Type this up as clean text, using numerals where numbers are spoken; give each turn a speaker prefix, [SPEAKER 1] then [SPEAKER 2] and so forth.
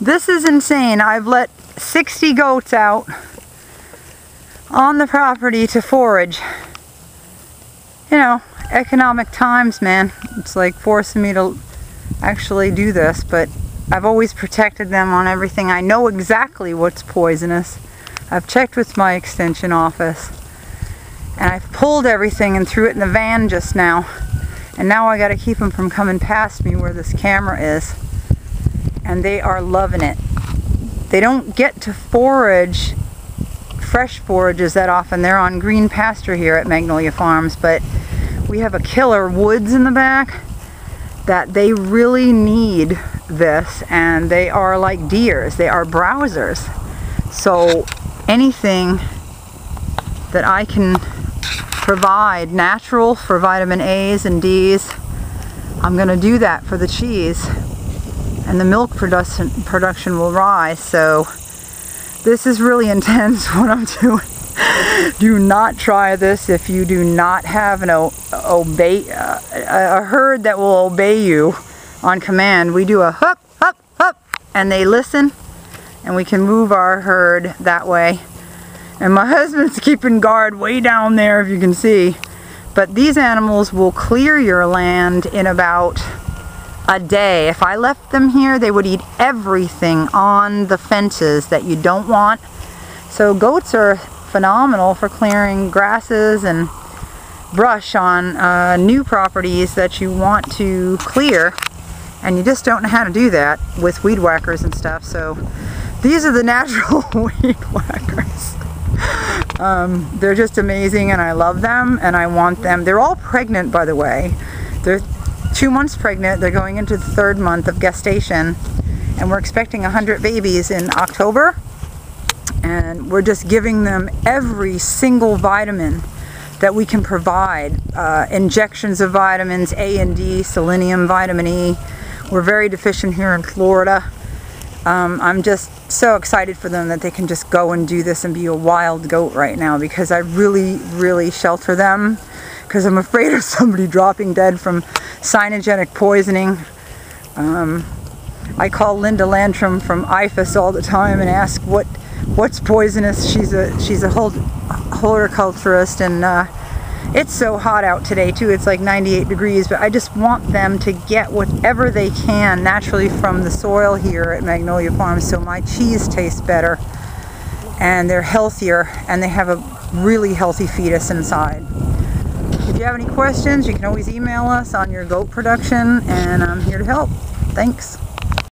[SPEAKER 1] This is insane. I've let 60 goats out on the property to forage. You know, economic times, man. It's like forcing me to actually do this, but I've always protected them on everything. I know exactly what's poisonous. I've checked with my extension office, and I've pulled everything and threw it in the van just now. And now I got to keep them from coming past me where this camera is. And they are loving it. They don't get to forage fresh forages that often. They're on green pasture here at Magnolia Farms, but we have a killer woods in the back that they really need this, and they are like deers. They are browsers. So anything that I can provide natural for vitamin A's and D's, I'm going to do that for the cheese, and the milk production will rise. So this is really intense what I'm doing. Do not try this if you do not have a herd that will obey you on command. We do a hup, hup, hup, and they listen, and we can move our herd that way. And my husband's keeping guard way down there, if you can see. But these animals will clear your land in about a day. If I left them here, they would eat everything on the fences that you don't want. So goats are phenomenal for clearing grasses and brush on new properties that you want to clear, and you just don't know how to do that with weed whackers and stuff. So these are the natural weed whackers. They're just amazing, and I love them, and I want them. They're all pregnant, by the way. They're 2 months pregnant. They're going into the 3rd month of gestation, and we're expecting 100 babies in October. And we're just giving them every single vitamin that we can provide. Injections of vitamins A and D, selenium, vitamin E. We're very deficient here in Florida. I'm just so excited for them that they can just go and do this and be a wild goat right now, because I really, really shelter them, because I'm afraid of somebody dropping dead from cyanogenic poisoning. I call Linda Landrum from IFAS all the time and ask what's poisonous. She's a horticulturist, and it's so hot out today too. It's like 98 degrees, but I just want them to get whatever they can naturally from the soil here at Magnolia Farms, so my cheese tastes better and they're healthier and they have a really healthy fetus inside. If you have any questions, you can always email us on your goat production, and I'm here to help. Thanks.